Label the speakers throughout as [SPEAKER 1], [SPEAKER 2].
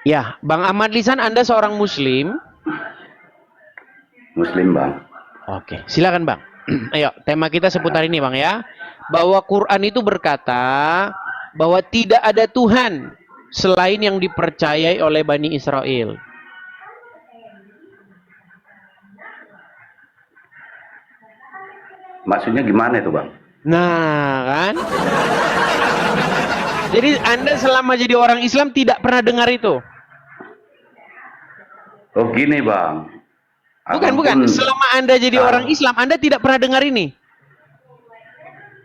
[SPEAKER 1] Ya, Bang Ahmad Lisan, Anda seorang Muslim.
[SPEAKER 2] Muslim, Bang.
[SPEAKER 1] Oke, silakan Bang. Ayo, tema kita seputar ini Bang ya. Bahwa Quran itu berkata bahwa tidak ada Tuhan selain yang dipercayai oleh Bani Israel.
[SPEAKER 2] Maksudnya gimana itu, Bang?
[SPEAKER 1] Nah, kan? Jadi Anda selama jadi orang Islam tidak pernah dengar itu?
[SPEAKER 2] Oh, gini, Bang.
[SPEAKER 1] Bukan,
[SPEAKER 2] Abang
[SPEAKER 1] bukan.
[SPEAKER 2] pun
[SPEAKER 1] Selama Anda jadi orang Islam, Anda tidak pernah dengar ini?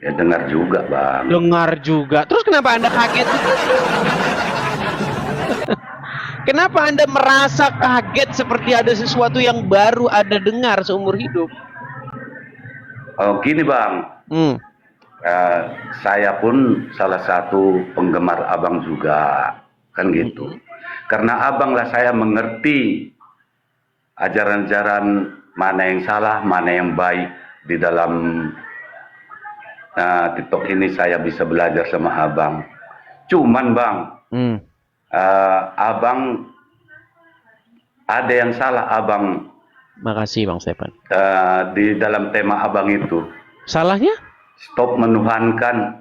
[SPEAKER 2] ya dengar juga, Bang.
[SPEAKER 1] Dengar juga. Terus kenapa Anda kaget? Kenapa Anda merasa kaget seperti ada sesuatu yang baru Anda dengar seumur hidup?
[SPEAKER 2] Oh, gini, Bang. Eh, saya pun salah satu penggemar Abang juga, kan gitu. Karena Abang lah saya mengerti ajaran-ajaran mana yang salah, mana yang baik di dalam TikTok ini saya bisa belajar sama Abang. Cuman, Bang, Abang ada yang salah, Abang.
[SPEAKER 1] Makasih Bang Stefan.
[SPEAKER 2] Di dalam tema Abang itu.
[SPEAKER 1] Salahnya?
[SPEAKER 2] Stop menuhankan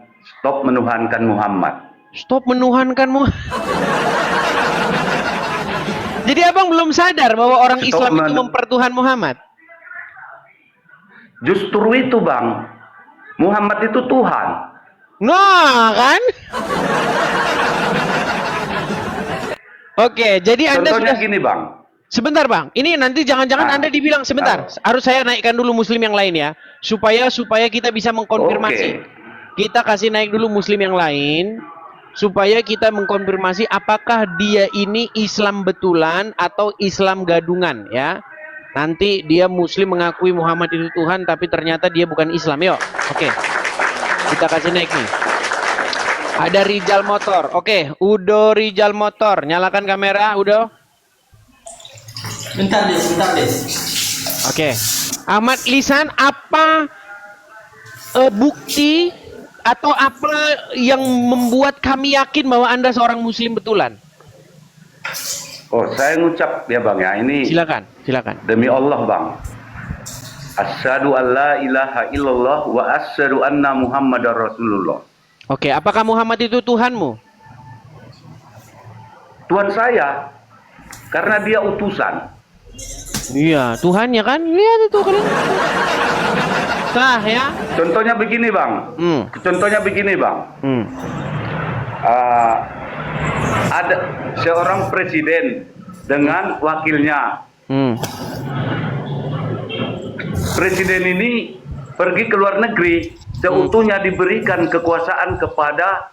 [SPEAKER 2] Muhammad.
[SPEAKER 1] Stop menuhankan Muhammad. Jadi Abang belum sadar bahwa orang Islam itu mempertuhan Muhammad?
[SPEAKER 2] Justru itu, Bang. Muhammad itu Tuhan.
[SPEAKER 1] Nah, kan? Oke, jadi Anda
[SPEAKER 2] contohnya
[SPEAKER 1] sudah...
[SPEAKER 2] gini, Bang.
[SPEAKER 1] Sebentar, Bang. Ini nanti jangan-jangan Anda dibilang sebentar. Harus saya naikkan dulu Muslim yang lain ya, supaya kita bisa mengkonfirmasi. Kita kasih naik dulu Muslim yang lain, supaya kita mengkonfirmasi apakah dia ini Islam betulan atau Islam gadungan ya. Nanti dia Muslim mengakui Muhammad itu Tuhan, tapi ternyata dia bukan Islam. Yuk, oke. Kita kasih naik nih. Ada Rijal Motor. Oke, Udo Rijal Motor. Nyalakan kamera, Udo.
[SPEAKER 3] Bentar, Des.
[SPEAKER 1] Oke. Ahmad Lisan, apa bukti atau apa yang membuat kami yakin bahwa Anda seorang Muslim betulan?
[SPEAKER 2] Oh, saya ngucap ya, Bang ya. Ini
[SPEAKER 1] silakan.
[SPEAKER 2] Demi Allah, Bang. Asyhadu an la ilaha illallah wa asyhadu anna Muhammadar Rasulullah.
[SPEAKER 1] Oke, apakah Muhammad itu Tuhanmu?
[SPEAKER 2] Tuhan saya, karena dia utusan.
[SPEAKER 1] Iya, Tuhannya kan? Lihat itu kan. Nah, ya.
[SPEAKER 2] Contohnya begini, Bang. Ada seorang presiden dengan wakilnya. Presiden ini pergi ke luar negeri, seutuhnya diberikan kekuasaan kepada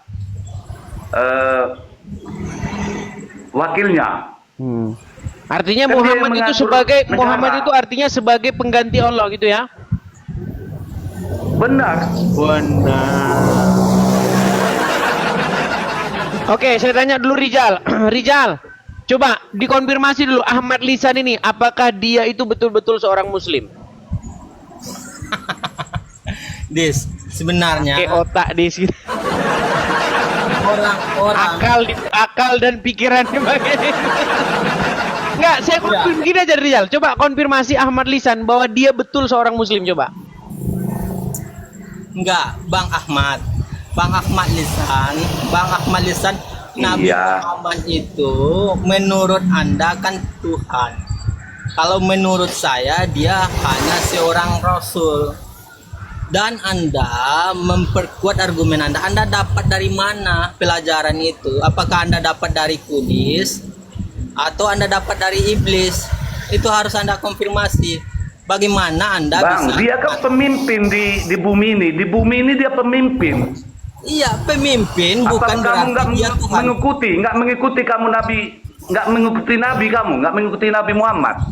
[SPEAKER 2] wakilnya.
[SPEAKER 1] Artinya Muhammad itu artinya sebagai pengganti Allah gitu ya?
[SPEAKER 2] Benar.
[SPEAKER 1] Oke, saya tanya dulu Rijal. Rijal, coba dikonfirmasi dulu Ahmad Lisan ini, apakah dia itu betul-betul seorang Muslim?
[SPEAKER 3] Dis, sebenarnya
[SPEAKER 1] Kayak otak Dis gitu.
[SPEAKER 3] Orang-orang
[SPEAKER 1] akal dan pikirannya bagaimana? Enggak, saya gini aja Rijal. Coba konfirmasi Ahmad Lisan bahwa dia betul seorang Muslim, coba.
[SPEAKER 3] Enggak, Bang Ahmad Lisan, Nabi Muhammad itu menurut Anda kan Tuhan. Kalau menurut saya dia hanya seorang Rasul. Dan Anda memperkuat argumen Anda. Anda dapat dari mana pelajaran itu? Apakah Anda dapat dari kudis atau Anda dapat dari iblis? Itu harus Anda konfirmasi. Bagaimana Anda
[SPEAKER 2] Bang,
[SPEAKER 3] bisa...
[SPEAKER 2] dia kan pemimpin di bumi ini. Di bumi ini dia pemimpin.
[SPEAKER 3] Iya, pemimpin. Bukan berarti dia Tuhan.
[SPEAKER 2] Nggak mengikuti kamu Nabi, nggak mengikuti Nabi Muhammad.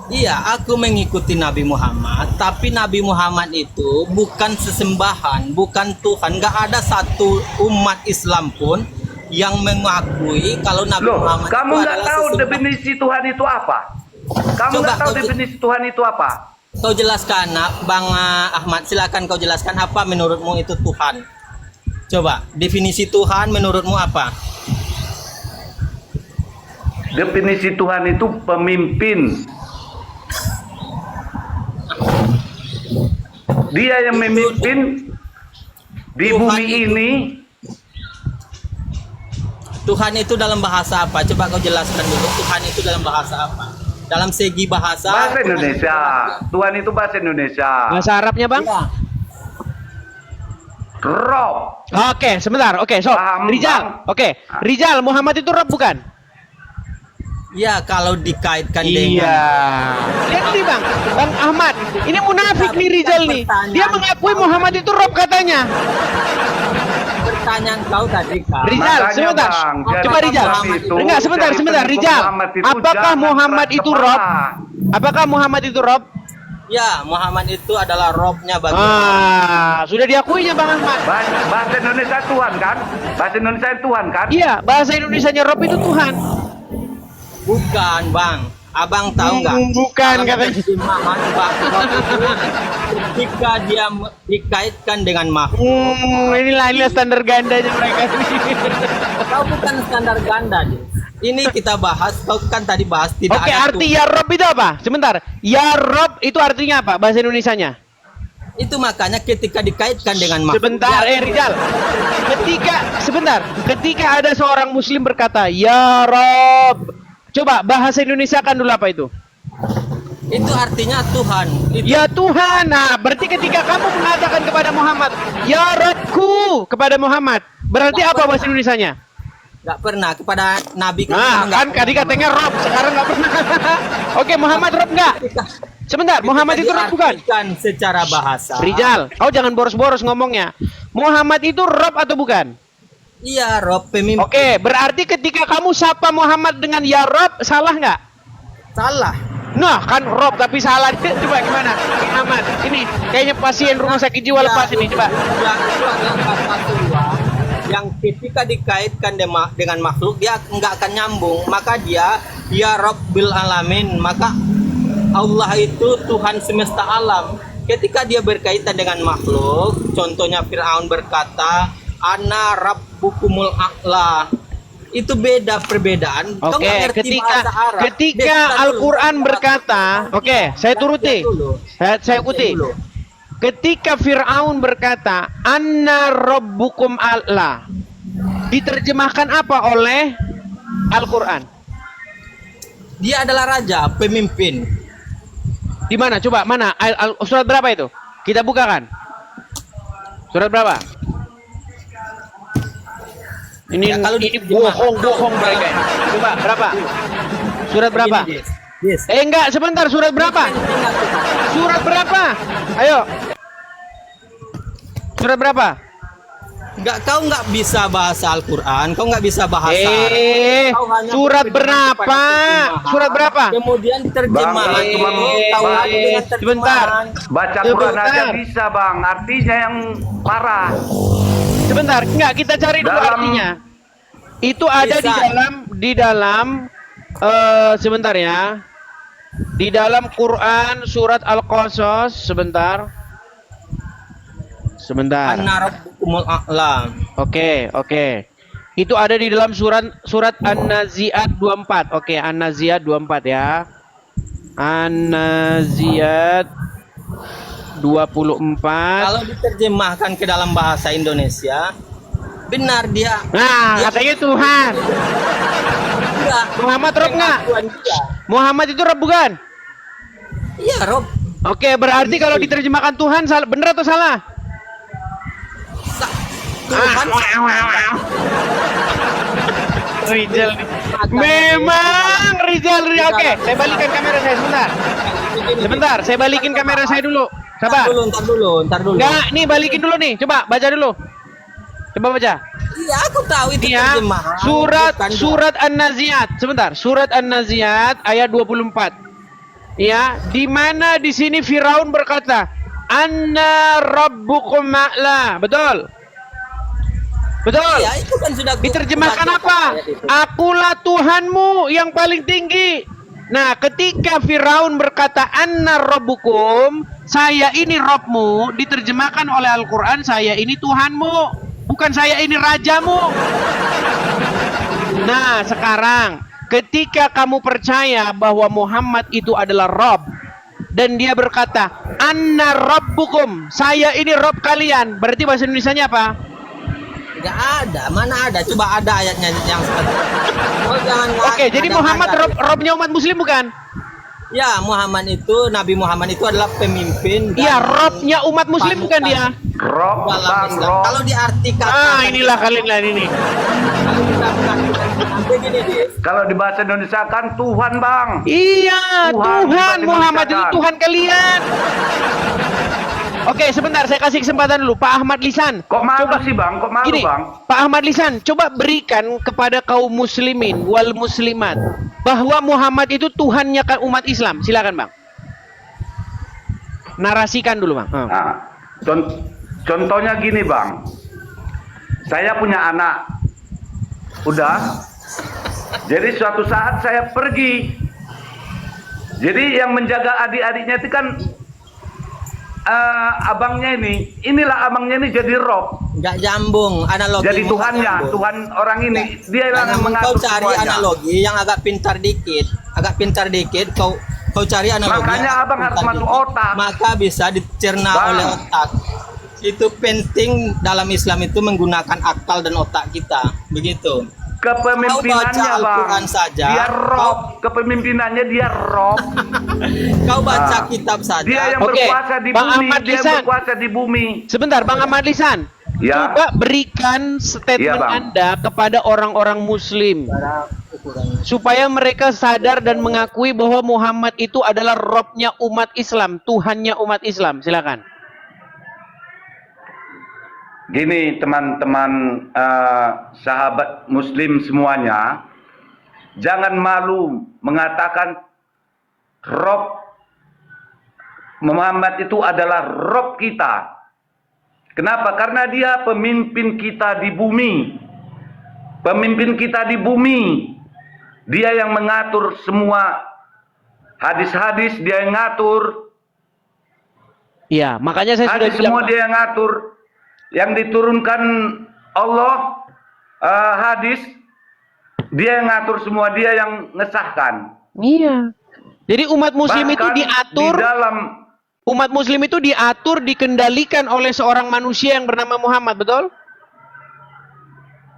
[SPEAKER 3] Iya, aku mengikuti Nabi Muhammad, tapi Nabi Muhammad itu bukan sesembahan, bukan Tuhan. Nggak ada satu umat Islam pun yang mengakui kalau Nabi Muhammad
[SPEAKER 2] kamu
[SPEAKER 3] itu
[SPEAKER 2] nggak tahu definisi Tuhan itu apa? Kamu nggak tahu definisi Tuhan itu apa?
[SPEAKER 3] Kau jelaskan, Bang Ahmad, silakan kau jelaskan apa menurutmu itu Tuhan. Coba, definisi Tuhan menurutmu apa?
[SPEAKER 2] Definisi Tuhan itu pemimpin. Dia yang memimpin di
[SPEAKER 3] Tuhan
[SPEAKER 2] bumi
[SPEAKER 3] itu-
[SPEAKER 2] ini.
[SPEAKER 3] Tuhan itu dalam bahasa apa? Coba kau jelaskan dulu. Tuhan itu dalam bahasa apa? Dalam segi bahasa.
[SPEAKER 2] Bahasa
[SPEAKER 3] Tuhan
[SPEAKER 2] Indonesia. Tuhan itu bahasa Indonesia.
[SPEAKER 1] Bahasa Arabnya, Bang?
[SPEAKER 3] Ya.
[SPEAKER 2] Rob.
[SPEAKER 1] Oke, sebentar. Oke, so
[SPEAKER 2] Paham,
[SPEAKER 1] Rijal.
[SPEAKER 2] Bang?
[SPEAKER 1] Oke, Rijal, Muhammad itu Rob bukan?
[SPEAKER 3] Ya, kalau dikaitkan
[SPEAKER 1] Iya.
[SPEAKER 3] dengan
[SPEAKER 1] Lihat nih Bang, Bang Ahmad. Ini munafik nih Rijal nih. Dia mengakui Muhammad itu Rob katanya.
[SPEAKER 3] pertanyaan kau tadi, Kak.
[SPEAKER 1] Rijal,
[SPEAKER 2] Makanya,
[SPEAKER 1] sebentar.
[SPEAKER 2] Bang, jadi
[SPEAKER 1] Coba Rijal.
[SPEAKER 3] Muhammad itu-
[SPEAKER 1] Enggak, sebentar,
[SPEAKER 2] dari
[SPEAKER 1] sebentar.
[SPEAKER 2] pendukung
[SPEAKER 1] Rijal.
[SPEAKER 2] Muhammad itu
[SPEAKER 1] Apakah
[SPEAKER 2] jangan
[SPEAKER 1] Muhammad
[SPEAKER 2] keras
[SPEAKER 1] itu
[SPEAKER 2] kepala.
[SPEAKER 1] Rob? Apakah Muhammad itu Rob?
[SPEAKER 3] Ya, Muhammad itu adalah robnya bagi
[SPEAKER 1] Sudah diakuinya Bang Ahmad.
[SPEAKER 2] Bahasa Indonesia Tuhan kan? Bahasa Indonesia Tuhan kan?
[SPEAKER 1] Iya, bahasa Indonesianya Rob itu Tuhan.
[SPEAKER 3] Bukan, Bang. Abang tahu nggak?
[SPEAKER 1] Bukan
[SPEAKER 3] Dalam
[SPEAKER 1] katanya.
[SPEAKER 3] terjemahan Bang Rob itu, ketika dia dikaitkan dengan makhluk,
[SPEAKER 1] Inilah standar gandanya mereka.
[SPEAKER 3] kau bukan standar ganda, Des. Ini kita bahas, kau kan tadi bahas tidak
[SPEAKER 1] Oke,
[SPEAKER 3] ada
[SPEAKER 1] arti ya Rob itu apa? Sebentar. Ya Rob itu artinya apa? Bahasa Indonesianya?
[SPEAKER 3] Itu makanya ketika dikaitkan dengan makhluk.
[SPEAKER 1] Sebentar, Rijal. Ketika ada seorang muslim berkata, "Ya Rob." Coba bahasa Indonesia kan dulu apa itu?
[SPEAKER 3] Itu artinya Tuhan. Itu
[SPEAKER 1] Ya Tuhan. Nah, berarti ketika kamu mengatakan kepada Muhammad, "Ya Robku," kepada Muhammad, berarti apa bahasa Indonesianya?
[SPEAKER 3] nggak pernah kepada Nabi
[SPEAKER 1] Nah, kan tadi katanya Rob, sekarang nggak pernah. Oke, Muhammad Rob nggak? Sebentar, Muhammad itu Rob bukan?
[SPEAKER 3] Diartikan secara bahasa.
[SPEAKER 1] Rijal, kau jangan boros-boros ngomongnya. Muhammad itu Rob atau bukan?
[SPEAKER 3] Iya, Rob pemimpin.
[SPEAKER 1] Oke, berarti ketika kamu sapa Muhammad dengan ya Rob, salah nggak?
[SPEAKER 3] Salah.
[SPEAKER 1] Nah, kan Rob tapi salah. Coba gimana? Muhammad, ini kayaknya pasien rumah sakit jiwa lepas ini, coba.
[SPEAKER 3] Yang itu adalah kata Tuhan yang ketika dikaitkan dengan makhluk dia nggak akan nyambung, maka dia Rabbil Alamin, maka Allah itu Tuhan semesta alam. Ketika dia berkaitan dengan makhluk, contohnya Fir'aun berkata, "Ana Rabbukumul A'la." Itu beda perbedaan. Kau
[SPEAKER 1] Oke,
[SPEAKER 3] nggak ngerti bahasa Arab.
[SPEAKER 1] ketika
[SPEAKER 3] Des, dulu.
[SPEAKER 1] Al-Quran berkata, oke, saya turuti. Saya ikuti.
[SPEAKER 3] Dulu.
[SPEAKER 1] Ketika Fir'aun berkata, "Anna rabbukum a'la." Diterjemahkan apa oleh Al-Quran?
[SPEAKER 3] Dia adalah raja, pemimpin.
[SPEAKER 1] Di mana? Coba, mana? Surat berapa itu? Kita bukakan. Surat berapa? Ini
[SPEAKER 3] Ya, kalau
[SPEAKER 1] ini
[SPEAKER 3] diterjemahkan-
[SPEAKER 1] bohong mereka. Coba, berapa? Surat berapa?
[SPEAKER 3] Begini, Des.
[SPEAKER 1] Enggak, sebentar, surat berapa? Surat berapa? Ayo. Surat berapa?
[SPEAKER 3] Kau nggak bisa bahasa Al-Quran, kau nggak bisa bahasa Arab. Kau hanya
[SPEAKER 1] Surat
[SPEAKER 3] berpegang
[SPEAKER 1] berapa?
[SPEAKER 3] kepada terjemahan.
[SPEAKER 1] Surat berapa?
[SPEAKER 3] Kemudian terjemahan.
[SPEAKER 2] Bang, cuma
[SPEAKER 3] Kau hanya dengan
[SPEAKER 1] sebentar.
[SPEAKER 3] terjemahan.
[SPEAKER 2] Baca Quran aja
[SPEAKER 1] Sebentar.
[SPEAKER 2] bisa bang, artinya yang parah.
[SPEAKER 1] Sebentar, enggak kita cari dulu
[SPEAKER 2] Dalam-
[SPEAKER 1] artinya. Itu ada
[SPEAKER 3] Bisa.
[SPEAKER 1] di dalam sebentar ya. Di dalam Quran surat Al-Qasas, sebentar. Sebentar.
[SPEAKER 3] Anna Rabbukumul A'la.
[SPEAKER 1] Oke. Itu ada di dalam surat An-Nazi'at 24. Oke, An-Nazi'at 24 ya. An-Nazi'at 24.
[SPEAKER 3] Kalau diterjemahkan ke dalam bahasa Indonesia, benar dia.
[SPEAKER 1] Nah, katanya Tuhan.
[SPEAKER 3] Enggak.
[SPEAKER 1] Muhammad Rob nggak?
[SPEAKER 3] Pengakuan dia.
[SPEAKER 1] Muhammad itu Rob bukan?
[SPEAKER 3] Iya, Rob.
[SPEAKER 1] Oke, berarti kalau diterjemahkan Tuhan salah, benar atau salah?
[SPEAKER 3] Tuhan
[SPEAKER 1] Rijal. Memang Rijal. Oke, saya balikin kamera saya sebentar. Sebentar, saya balikin kamera saya dulu. Sabar.
[SPEAKER 3] Ntar dulu.
[SPEAKER 1] Enggak, nih balikin dulu nih. Coba baca dulu. Coba baca.
[SPEAKER 3] Iya, aku tahu itu
[SPEAKER 1] Ya,
[SPEAKER 3] terjemahan. Bukan
[SPEAKER 1] surat An-Nazi'at. Sebentar, surat An-Nazi'at ayat 24. Ya, di mana di sini Firaun berkata, "Anna rabbukum a'la." Betul? Betul.
[SPEAKER 3] Iya, itu kan sudah
[SPEAKER 1] Diterjemahkan
[SPEAKER 3] baca
[SPEAKER 1] apa?
[SPEAKER 3] ayat itu.
[SPEAKER 1] Akulah Tuhanmu yang paling tinggi. Nah, ketika Firaun berkata Anna rabbukum, saya ini Robmu, diterjemahkan oleh Al-Quran, saya ini Tuhanmu, bukan saya ini rajamu. Nah, sekarang ketika kamu percaya bahwa Muhammad itu adalah Rabb dan dia berkata, "Anna rabbukum," saya ini Rabb kalian. Berarti bahasa Indonesianya apa?
[SPEAKER 3] Nggak ada, mana ada? Coba ada ayatnya yang seperti itu. Oh, jangan.
[SPEAKER 1] Oke, jadi Muhammad Rabbnya umat muslim bukan?
[SPEAKER 3] Ya, Muhammad itu, Nabi Muhammad itu adalah pemimpin.
[SPEAKER 1] Iya, Rabbnya umat muslim bukan dia?
[SPEAKER 2] Rob,
[SPEAKER 3] Dalam
[SPEAKER 2] bang,
[SPEAKER 3] Islam.
[SPEAKER 2] rob.
[SPEAKER 3] Kalau diartikan.
[SPEAKER 1] Inilah kalian lah ini.
[SPEAKER 3] Kalau kita mengartikan begini, Dis.
[SPEAKER 2] Kalau di bahasa Indonesia kan Tuhan, bang.
[SPEAKER 1] Iya,
[SPEAKER 2] Tuhan,
[SPEAKER 1] Tuhan
[SPEAKER 2] bukan
[SPEAKER 1] Muhammad itu
[SPEAKER 2] Indonesia, kan?
[SPEAKER 1] Tuhan kalian. Oke, sebentar saya kasih kesempatan dulu Pak Ahmad Lisan.
[SPEAKER 2] Kok malu sih, bang? Kok malu,
[SPEAKER 1] Gini,
[SPEAKER 2] bang?
[SPEAKER 1] Pak Ahmad Lisan, coba berikan kepada kaum muslimin wal muslimat bahwa Muhammad itu Tuhannya kan umat Islam. Silakan, Bang. Narasikan dulu, Bang.
[SPEAKER 2] Nah, contohnya gini, bang. Saya punya anak. Udah. Jadi suatu saat saya pergi. Jadi yang menjaga adik-adiknya itu kan abangnya ini. Inilah abangnya ini jadi Rob.
[SPEAKER 3] Nggak jambung analogi.
[SPEAKER 2] Jadi Tuhannya, Tuhan orang ini. Dia yang
[SPEAKER 3] Kau
[SPEAKER 2] mengatur
[SPEAKER 3] cari
[SPEAKER 2] semuanya.
[SPEAKER 3] analogi yang agak pintar dikit, kau cari analogi.
[SPEAKER 2] Makanya
[SPEAKER 3] yang
[SPEAKER 2] abang harus
[SPEAKER 3] pintar
[SPEAKER 2] masuk
[SPEAKER 3] dikit,
[SPEAKER 2] otak.
[SPEAKER 3] maka bisa dicerna
[SPEAKER 2] Bang.
[SPEAKER 3] oleh otak. Itu penting dalam Islam itu menggunakan akal dan otak kita, begitu.
[SPEAKER 2] Kepemimpinannya,
[SPEAKER 3] Kau baca
[SPEAKER 2] bang.
[SPEAKER 3] Al-Quran saja.
[SPEAKER 2] Dia Rob. Kepemimpinannya dia Rob.
[SPEAKER 3] Kau baca
[SPEAKER 2] Ah.
[SPEAKER 3] kitab saja.
[SPEAKER 2] Dia yang
[SPEAKER 1] Oke,
[SPEAKER 2] berkuasa di
[SPEAKER 1] Bang
[SPEAKER 2] bumi.
[SPEAKER 1] Ahmad
[SPEAKER 2] Dia
[SPEAKER 1] Lisan.
[SPEAKER 2] berkuasa di bumi.
[SPEAKER 1] Sebentar, Bang Ahmad Lisan.
[SPEAKER 2] Ya.
[SPEAKER 1] Coba berikan statement
[SPEAKER 2] Ya, Bang.
[SPEAKER 1] Anda kepada orang-orang muslim supaya mereka sadar dan mengakui bahwa Muhammad itu adalah Robnya umat Islam, Tuhannya umat Islam. Silakan.
[SPEAKER 2] Gini teman-teman sahabat muslim semuanya, jangan malu mengatakan Rob Muhammad itu adalah Rob kita. Kenapa? Karena dia pemimpin kita di bumi. Pemimpin kita di bumi. Dia yang mengatur semua hadis-hadis, dia yang ngatur.
[SPEAKER 1] Iya, makanya saya sudah
[SPEAKER 2] Hadis
[SPEAKER 1] bilang.
[SPEAKER 2] semua dia yang ngatur. Yang diturunkan Allah hadis, dia yang ngatur semua, dia yang ngesahkan.
[SPEAKER 1] Iya. Jadi umat muslim itu
[SPEAKER 2] Bahkan
[SPEAKER 1] diatur,
[SPEAKER 2] di dalam
[SPEAKER 1] umat muslim itu diatur, dikendalikan oleh seorang manusia yang bernama Muhammad, betul?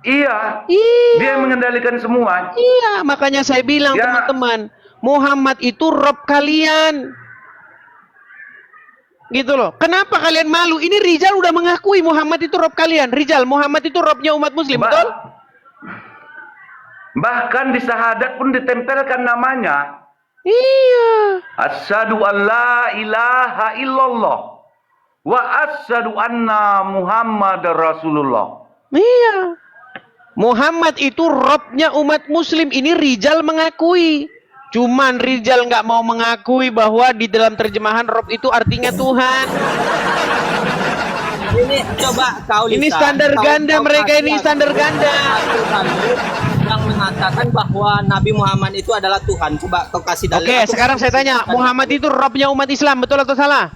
[SPEAKER 2] iya,
[SPEAKER 1] Iya.
[SPEAKER 2] dia yang mengendalikan semua.
[SPEAKER 1] Iya, makanya saya bilang
[SPEAKER 2] Ya.
[SPEAKER 1] teman-teman, Muhammad itu Rob kalian. Gitu loh. Kenapa kalian malu? Ini Rizal udah mengakui Muhammad itu Rob kalian. Rizal, Muhammad itu Robnya umat muslim, betul?
[SPEAKER 2] Bahkan di syahadat pun ditempelkan namanya.
[SPEAKER 1] Iya.
[SPEAKER 2] Asyhadu an la ilaha illallah wa asyhadu anna Muhammad Rasulullah.
[SPEAKER 1] Iya. Muhammad itu Robnya umat muslim. Ini Rizal mengakui. Cuman Rizal nggak mau mengakui bahwa di dalam terjemahan Rob itu artinya Tuhan.
[SPEAKER 3] Ini coba kau
[SPEAKER 1] Ini
[SPEAKER 3] lihat.
[SPEAKER 1] standar ganda mereka, ini standar ganda.
[SPEAKER 3] Yang mengatakan bahwa Nabi Muhammad itu adalah Tuhan. Coba kau kasih dalil.
[SPEAKER 1] Oke, sekarang saya tanya, Muhammad itu Robnya umat Islam, betul atau salah?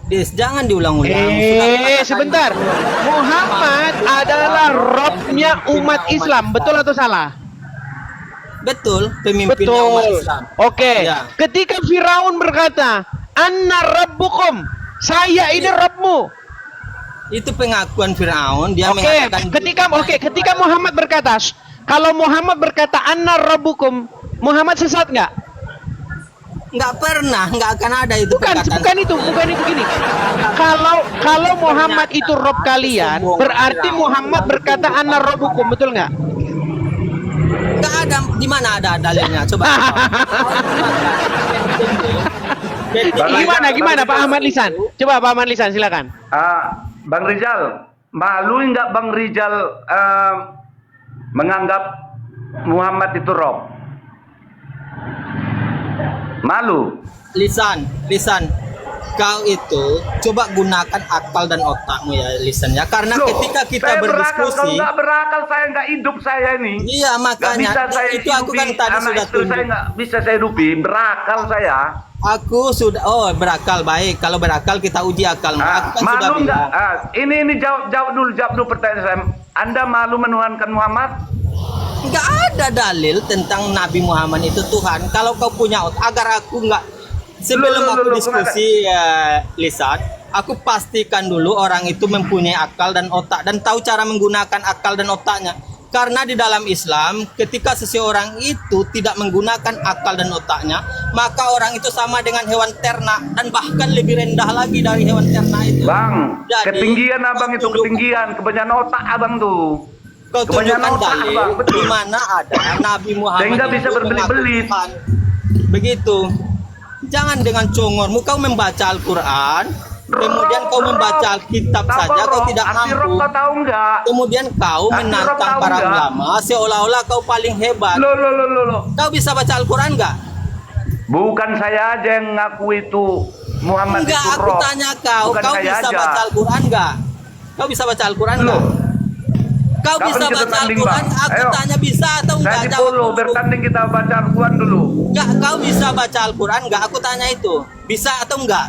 [SPEAKER 3] Dis, jangan diulang-ulang. Sudah katakan
[SPEAKER 1] Sebentar.
[SPEAKER 3] itu.
[SPEAKER 1] Muhammad adalah Robnya umat Islam, betul atau salah?
[SPEAKER 3] Betul, pemimpinnya umat
[SPEAKER 1] Betul.
[SPEAKER 3] Islam.
[SPEAKER 1] Oke.
[SPEAKER 3] Ya.
[SPEAKER 1] Ketika Firaun berkata, "Anna rabbukum," saya ini Rabbmu.
[SPEAKER 3] Itu pengakuan Firaun. Dia
[SPEAKER 1] Oke.
[SPEAKER 3] mengatakan
[SPEAKER 1] Ketika Muhammad berkata, kalau Muhammad berkata, "Anna rabbukum," Muhammad sesat nggak?
[SPEAKER 3] nggak pernah, nggak akan ada itu perkataan.
[SPEAKER 1] Bukan itu gini. Kalau Muhammad itu Rob kalian, berarti Muhammad berkata, "Anna rabbukum," betul nggak?
[SPEAKER 3] Nggak ada, di mana ada dalilnya? Coba.
[SPEAKER 1] Gimana Pak Ahmad Lisan? Coba Pak Ahmad Lisan, silakan.
[SPEAKER 2] Bang Rizal, malu nggak Bang Rizal menganggap Muhammad itu Rob? Malu.
[SPEAKER 3] Lisan, kau itu coba gunakan akal dan otakmu ya, Lisan ya. Karena
[SPEAKER 2] Loh,
[SPEAKER 3] ketika kita
[SPEAKER 2] saya berakal,
[SPEAKER 3] berdiskusi,
[SPEAKER 2] kalau nggak berakal saya nggak hidup saya ini.
[SPEAKER 3] iya
[SPEAKER 2] Nggak
[SPEAKER 3] makanya
[SPEAKER 2] bisa saya
[SPEAKER 3] itu aku kan
[SPEAKER 2] hidupi,
[SPEAKER 3] tadi
[SPEAKER 2] anak
[SPEAKER 3] sudah
[SPEAKER 2] istri saya
[SPEAKER 3] tunjuk.
[SPEAKER 2] nggak bisa saya hidupi, berakal saya.
[SPEAKER 3] Aku sudah, berakal baik. Kalau berakal kita uji akalmu. Aku kan sudah
[SPEAKER 2] Malu nggak?
[SPEAKER 3] bilang.
[SPEAKER 2] Ini jawab dulu pertanyaan saya. Anda malu menuhankan Muhammad?
[SPEAKER 3] Nggak ada dalil tentang Nabi Muhammad itu Tuhan. Kalau kau punya otak, agar aku nggak sebelum aku diskusi Lisan, aku pastikan dulu orang itu mempunyai akal dan otak dan tahu cara menggunakan akal dan otaknya. Karena di dalam Islam, ketika seseorang itu tidak menggunakan akal dan otaknya, maka orang itu sama dengan hewan ternak dan bahkan lebih rendah lagi dari hewan ternak itu.
[SPEAKER 2] Bang, jadi, ketinggian abang itu ketinggian, kebanyakan otak abang tuh.
[SPEAKER 3] Kau tunjukkan dalil di mana ada Nabi Muhammad
[SPEAKER 2] sehingga bisa berbelit-belit.
[SPEAKER 3] Begitu. Jangan dengan congormu kau membaca Al-Quran, kemudian kau membaca Alkitab saja, kau tidak mampu. Kemudian kau menantang para ulama seolah-olah kau paling hebat. Kau bisa baca Al-Quran enggak? Bukan saya aja yang ngaku itu Muhammad itu roh. Enggak, aku tanya kau, kau bisa baca Al-Quran enggak? Kau bisa baca Al-Quran enggak? Kau bisa baca Al-Quran, aku tanya bisa atau enggak?
[SPEAKER 2] Saya dulu bertanding, kita baca Al-Quran dulu.
[SPEAKER 3] Enggak, kau bisa baca Al-Quran enggak? Aku tanya itu, bisa atau enggak?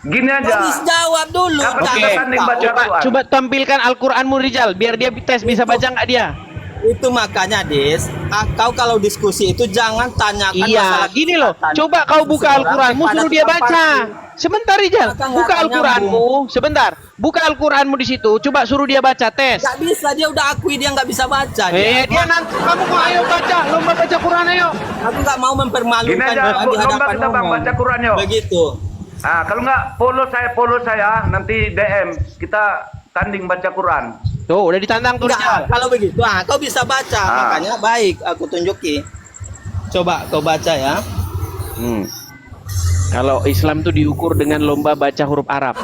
[SPEAKER 2] Gini aja.
[SPEAKER 3] Kau bisa jawab dulu.
[SPEAKER 1] Coba tampilkan Al-Quranmu Rizal, biar dia tes bisa baca enggak dia.
[SPEAKER 3] Itu makanya kau kalau diskusi itu jangan tanyakan
[SPEAKER 1] masalah. Gini loh, coba kau buka Al-Quranmu, suruh dia baca. Sebentar Rizal, buka Al-Quranmu, sebentar. Buka Al-Quranmu di situ, coba suruh dia baca, tes.
[SPEAKER 3] Gak bisa, dia udah akui dia nggak bisa baca.
[SPEAKER 1] Dia nanti, kamu kok ayo baca, lomba baca Quran ayo.
[SPEAKER 3] Aku nggak mau mempermalukan
[SPEAKER 2] di hadapan umum. Baca Quran yuk.
[SPEAKER 3] Begitu.
[SPEAKER 2] Ah, kalau nggak follow saya, nanti DM kita tanding baca Quran.
[SPEAKER 1] Tuh, udah ditantang tuh.
[SPEAKER 3] Kalau begitu, kau bisa baca, makanya baik aku tunjuki. Coba kau baca ya.
[SPEAKER 1] Kalau Islam tuh diukur dengan lomba baca huruf Arab.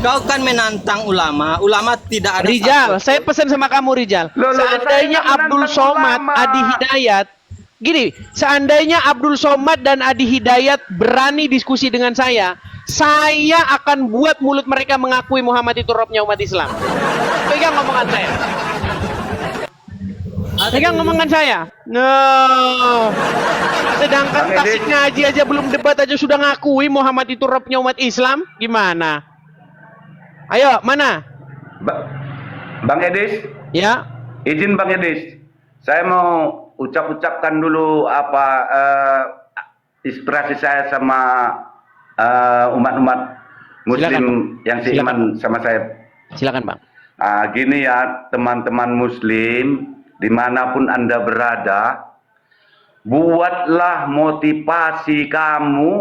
[SPEAKER 3] Kau kan menantang ulama tidak ada.
[SPEAKER 1] Rizal, saya pesan sama kamu Rizal. Seandainya Abdul Somad, Adi Hidayat, gini, seandainya Abdul Somad dan Adi Hidayat berani diskusi dengan saya akan buat mulut mereka mengakui Muhammad itu robnya umat Islam. Pegang ngomongan saya. Pegang ngomongan saya. Sedangkan Tasik Ngaji aja belum debat aja sudah ngakui Muhammad itu robnya umat Islam. Gimana? Ayo, mana?
[SPEAKER 2] Bang Edis?
[SPEAKER 1] Ya.
[SPEAKER 2] Izin Bang Edis. Saya mau ucapkan dulu inspirasi saya sama umat-umat Muslim. Silakan, yang seiman sama saya.
[SPEAKER 1] Silakan Bang.
[SPEAKER 2] Gini ya teman-teman Muslim, dimanapun Anda berada, buatlah motivasi kamu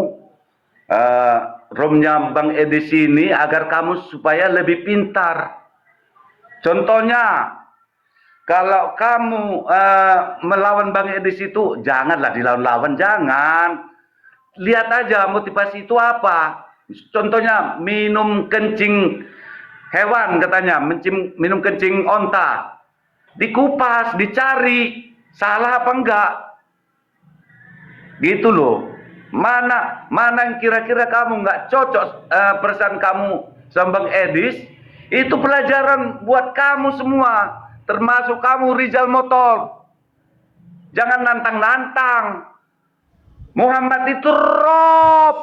[SPEAKER 2] romnya Bang Edis ini agar kamu supaya lebih pintar. Contohnya, kalau kamu melawan Bang Edis itu, janganlah dilawan-lawan, jangan. Lihat aja motivasi itu apa. Contohnya, minum kencing hewan katanya, minum kencing onta. Dikupas, dicari, salah apa enggak? Gitu loh. Mana yang kira-kira kamu nggak cocok perasaan kamu sama Bang Edis, itu pelajaran buat kamu semua, termasuk kamu Rizal Motor. Jangan nantang-nantang. Muhammad itu rob.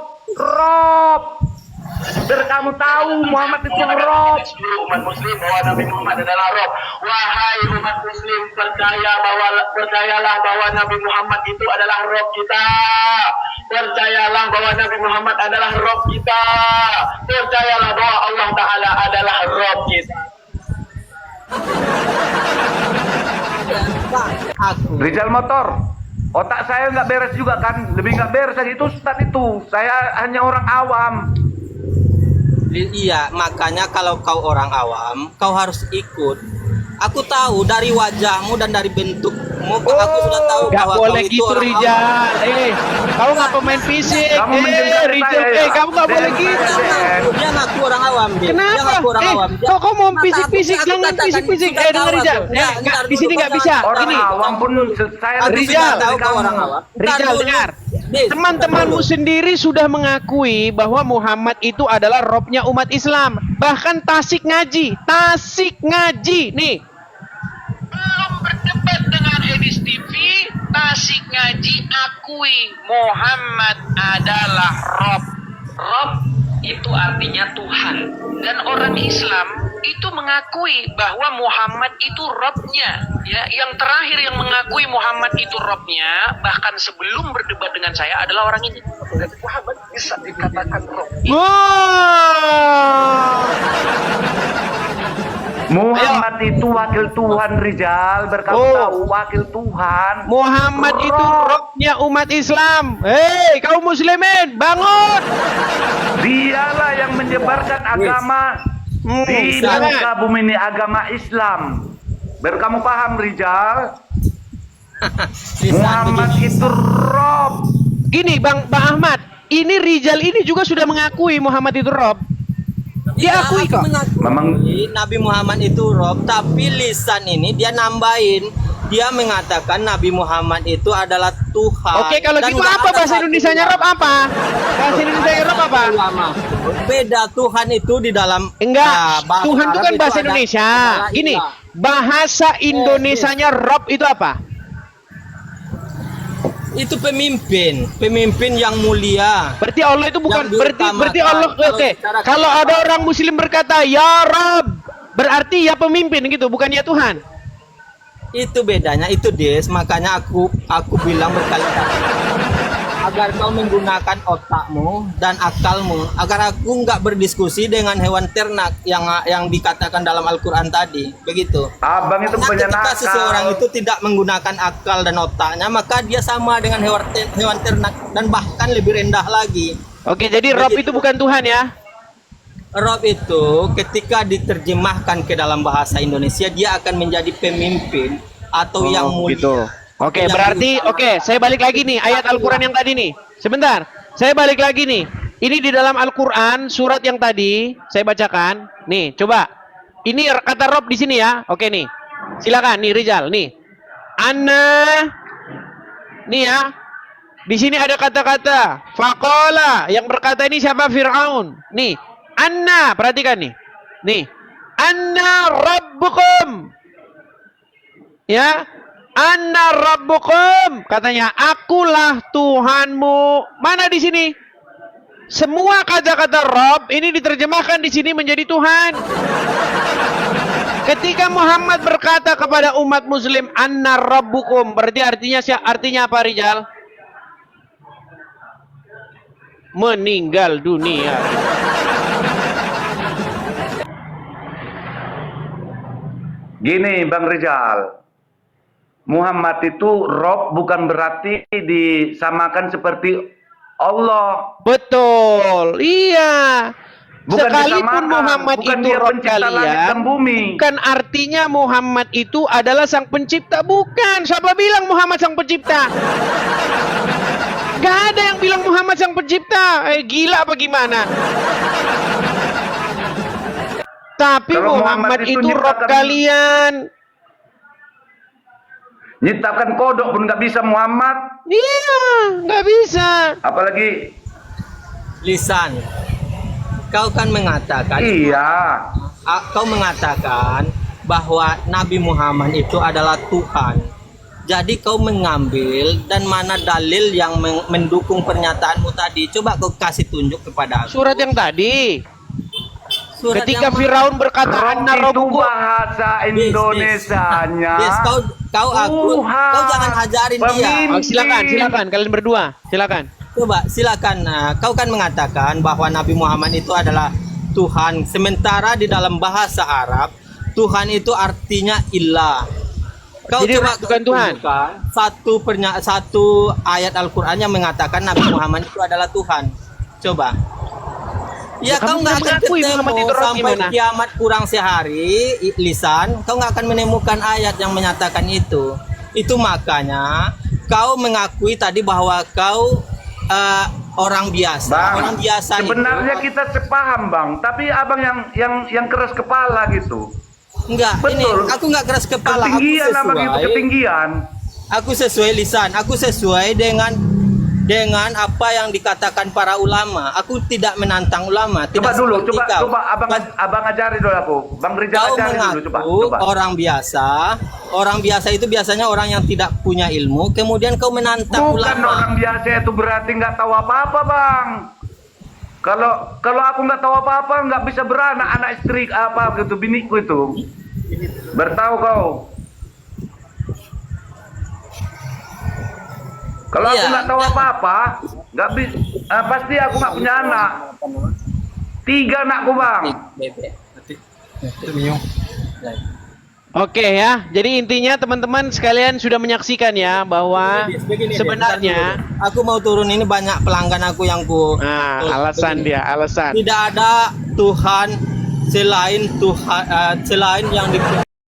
[SPEAKER 2] Biar kamu tahu Muhammad itu rob.
[SPEAKER 4] Umat Muslim bahwa Nabi Muhammad adalah rob. Wahai umat Muslim, percayalah bahwa Nabi Muhammad itu adalah rob kita. Percayalah bahwa Nabi Muhammad adalah rob kita. Percayalah bahwa Allah Ta'ala adalah rob kita.
[SPEAKER 2] Rizal Motor, otak saya nggak beres juga kan? Lebih nggak beres lagi itu Ustadz itu. Saya hanya orang awam.
[SPEAKER 3] Iya, makanya kalau kau orang awam, kau harus ikut. Aku tahu dari wajahmu dan dari bentukmu, aku sudah tahu bahwa kau itu
[SPEAKER 1] gitu,
[SPEAKER 3] orang
[SPEAKER 1] Rizal.
[SPEAKER 3] awam.
[SPEAKER 1] Kau nggak pemain fisik.
[SPEAKER 2] Rizal,
[SPEAKER 1] kamu nggak boleh gitu.
[SPEAKER 3] Dia ngaku orang awam.
[SPEAKER 1] Kenapa?
[SPEAKER 3] Dia ngaku orang awam.
[SPEAKER 1] Kau mau fisik-fisik, jangan fisik-fisik. Dengar Rizal. Di sini nggak bisa.
[SPEAKER 2] Orang awam pun saya
[SPEAKER 1] Rizal,
[SPEAKER 3] orang awam.
[SPEAKER 1] Rizal dengar. Teman-temanmu sendiri sudah mengakui bahwa Muhammad itu adalah robnya umat Islam. Bahkan Tasik Ngaji nih.
[SPEAKER 5] Belum berdebat dengan Edis TV, Tasik Ngaji akui Muhammad adalah rob. itu artinya Tuhan. Dan orang Islam itu mengakui bahwa Muhammad itu Robnya. Ya, yang terakhir yang mengakui Muhammad itu Robnya, bahkan sebelum berdebat dengan saya adalah orang ini. Muhammad bisa dikatakan Rob.
[SPEAKER 1] Wow.
[SPEAKER 2] Muhammad itu wakil Tuhan, Rizal. Berkamu tahu wakil Tuhan.
[SPEAKER 1] Muhammad itu Robnya umat Islam. Hei, kaum muslimin, bangun.
[SPEAKER 2] Dialah yang menyebarkan agama di muka bumi ini, agama Islam. Berkamu paham, Rizal? Muhammad itu Rob.
[SPEAKER 1] Gini, Bang Ahmad, ini Rizal ini juga sudah mengakui Muhammad itu Rob. Dia akui kok.
[SPEAKER 2] Memang
[SPEAKER 3] Nabi Muhammad itu Rob, tapi lisan ini dia nambahin. Dia mengatakan Nabi Muhammad itu adalah Tuhan.
[SPEAKER 1] Oke, kalau
[SPEAKER 3] Dan
[SPEAKER 1] gitu
[SPEAKER 3] nggak
[SPEAKER 1] apa
[SPEAKER 3] ada
[SPEAKER 1] bahasa
[SPEAKER 3] satu
[SPEAKER 1] Indonesianya Rob apa? Bahasa Indonesianya Rob apa?
[SPEAKER 3] ulama. Beda Tuhan itu di dalam
[SPEAKER 1] Enggak,
[SPEAKER 3] bahasa
[SPEAKER 1] Tuhan itu
[SPEAKER 3] Arab
[SPEAKER 1] kan bahasa
[SPEAKER 3] ada-
[SPEAKER 1] Indonesia.
[SPEAKER 3] adalah
[SPEAKER 1] Gini,
[SPEAKER 3] ilah.
[SPEAKER 1] bahasa Indonesianya Rob itu apa?
[SPEAKER 3] Itu pemimpin yang mulia.
[SPEAKER 1] Berarti Allah itu bukan
[SPEAKER 3] Yang diutamakan.
[SPEAKER 1] berarti Allah
[SPEAKER 3] Kalau
[SPEAKER 1] oke.
[SPEAKER 3] secara
[SPEAKER 1] Kalau
[SPEAKER 3] kata-
[SPEAKER 1] ada orang muslim berkata ya Rob, berarti ya pemimpin gitu, bukan ya Tuhan.
[SPEAKER 3] Itu bedanya, itu Des. Makanya aku bilang berkali-kali agar kau menggunakan otakmu dan akalmu, agar aku nggak berdiskusi dengan hewan ternak yang dikatakan dalam Al-Quran tadi. Begitu.
[SPEAKER 2] abang itu
[SPEAKER 3] Karena
[SPEAKER 2] punya
[SPEAKER 3] ketika
[SPEAKER 2] nakal.
[SPEAKER 3] seseorang itu tidak menggunakan akal dan otaknya, maka dia sama dengan hewan ternak dan bahkan lebih rendah lagi.
[SPEAKER 1] Oke, jadi Rob itu bukan Tuhan ya.
[SPEAKER 3] Rob itu ketika diterjemahkan ke dalam bahasa Indonesia, dia akan menjadi pemimpin atau yang mulia.
[SPEAKER 1] Gitu. Oke,
[SPEAKER 3] Yang
[SPEAKER 1] berarti
[SPEAKER 3] diutamakan.
[SPEAKER 1] saya balik lagi nih ayat Al-Qur'an yang tadi nih. Sebentar. Saya balik lagi nih. Ini di dalam Al-Qur'an surat yang tadi saya bacakan. Nih, coba. Ini kata Rob di sini ya. Oke nih. Silakan nih Rizal nih. Anna. Nih ya. Di sini ada kata-kata faqala, yang berkata ini siapa? Fir'aun. Nih. Anna, perhatikan nih. Nih. Anna rabbukum. Ya. Anna rabbukum, katanya akulah Tuhanmu. Mana di sini? Semua kata-kata Rabb ini diterjemahkan di sini menjadi Tuhan. Ketika Muhammad berkata kepada umat muslim Anna rabbukum, berarti artinya apa, Rizal? Meninggal dunia.
[SPEAKER 2] Gini, Bang Rizal. Muhammad itu Rob bukan berarti disamakan seperti Allah.
[SPEAKER 1] Betul, iya.
[SPEAKER 2] Bukan
[SPEAKER 1] Sekalipun
[SPEAKER 2] disamakan,
[SPEAKER 1] Muhammad
[SPEAKER 2] bukan
[SPEAKER 1] itu
[SPEAKER 2] dia
[SPEAKER 1] Rob
[SPEAKER 2] pencipta langit
[SPEAKER 1] kalian,
[SPEAKER 2] dan bumi.
[SPEAKER 1] bukan artinya Muhammad itu adalah sang pencipta. Bukan. Siapa bilang Muhammad sang pencipta? Gak ada yang bilang Muhammad sang pencipta. Gila apa gimana? Tapi
[SPEAKER 2] Kalau
[SPEAKER 1] Muhammad
[SPEAKER 2] Muhammad itu
[SPEAKER 1] itu Rob
[SPEAKER 2] nyiptakan-
[SPEAKER 1] kalian.
[SPEAKER 2] Nyiptakan kodok pun nggak bisa Muhammad.
[SPEAKER 1] Iya, nggak bisa.
[SPEAKER 2] Apalagi
[SPEAKER 3] Lisan. Kau kan mengatakan,
[SPEAKER 2] iya.
[SPEAKER 3] kau mengatakan bahwa Nabi Muhammad itu adalah Tuhan. Jadi kau mengambil dan mana dalil yang mendukung pernyataanmu tadi? Coba kau kasih tunjuk kepada aku.
[SPEAKER 1] Surat yang tadi.
[SPEAKER 3] Surat
[SPEAKER 1] Ketika
[SPEAKER 3] yang mana?
[SPEAKER 1] Firaun berkata
[SPEAKER 2] Rob
[SPEAKER 1] Anna
[SPEAKER 2] itu
[SPEAKER 1] rabbukum.
[SPEAKER 2] bahasa Indonesianya.
[SPEAKER 3] Yes, kau jangan ajarin dia.
[SPEAKER 2] Pemimpin.
[SPEAKER 1] Oh, silakan kalian berdua. Silakan.
[SPEAKER 3] Coba silakan. Kau kan mengatakan bahwa Nabi Muhammad itu adalah Tuhan. Sementara di dalam bahasa Arab Tuhan itu artinya ilah. Kau
[SPEAKER 1] Jadi
[SPEAKER 3] coba
[SPEAKER 1] bukan Tuhan.
[SPEAKER 3] tunjukkan satu ayat Al-Qur'an yang mengatakan Nabi Muhammad itu adalah Tuhan. Coba. Ya,
[SPEAKER 1] Ya,
[SPEAKER 3] kau
[SPEAKER 1] kamu
[SPEAKER 3] nggak
[SPEAKER 1] nggak
[SPEAKER 3] akan
[SPEAKER 1] mengakui
[SPEAKER 3] ketemu
[SPEAKER 1] Muhammad itu Rob
[SPEAKER 3] sampai
[SPEAKER 1] gimana?
[SPEAKER 3] kiamat kurang sehari, lisan. Kau nggak akan menemukan ayat yang menyatakan itu. Itu makanya kau mengakui tadi bahwa kau orang biasa.
[SPEAKER 2] Bang,
[SPEAKER 3] Orang biasa
[SPEAKER 2] sebenarnya
[SPEAKER 3] itu,
[SPEAKER 2] kita sepaham, Bang. Tapi abang yang keras kepala gitu.
[SPEAKER 3] enggak. Ini
[SPEAKER 2] Betul.
[SPEAKER 3] aku nggak keras kepala.
[SPEAKER 2] Ketinggian apa gitu, ketinggian.
[SPEAKER 3] Aku sesuai lisan. Aku sesuai dengan apa yang dikatakan para ulama. Aku tidak menantang ulama.
[SPEAKER 2] Coba
[SPEAKER 3] Tidak
[SPEAKER 2] dulu,
[SPEAKER 3] seperti kau.
[SPEAKER 2] coba abang ajari dulu aku. Bang Rizal
[SPEAKER 3] Kau
[SPEAKER 2] ajari dulu,
[SPEAKER 3] mengaku
[SPEAKER 2] coba.
[SPEAKER 3] orang biasa. Orang biasa itu biasanya orang yang tidak punya ilmu. Kemudian kau menantang
[SPEAKER 2] Bukan
[SPEAKER 3] ulama.
[SPEAKER 2] orang biasa itu berarti nggak tahu apa-apa, Bang. Kalau aku nggak tahu apa-apa, nggak bisa beranak, anak istri apa gitu, biniku itu. Bertahu kau. Kalau aku
[SPEAKER 3] Iya.
[SPEAKER 2] nggak tahu apa-apa, nggak bisa, pasti aku nggak punya anak. 3 anakku bang.
[SPEAKER 3] Bebek.
[SPEAKER 1] Oke ya, jadi intinya teman-teman sekalian sudah menyaksikan ya bahwa
[SPEAKER 3] Begini,
[SPEAKER 1] sebenarnya
[SPEAKER 3] aku mau turun ini banyak pelanggan aku yang
[SPEAKER 1] alasan dia, alasan.
[SPEAKER 3] tidak ada Tuhan selain Tuhan selain yang di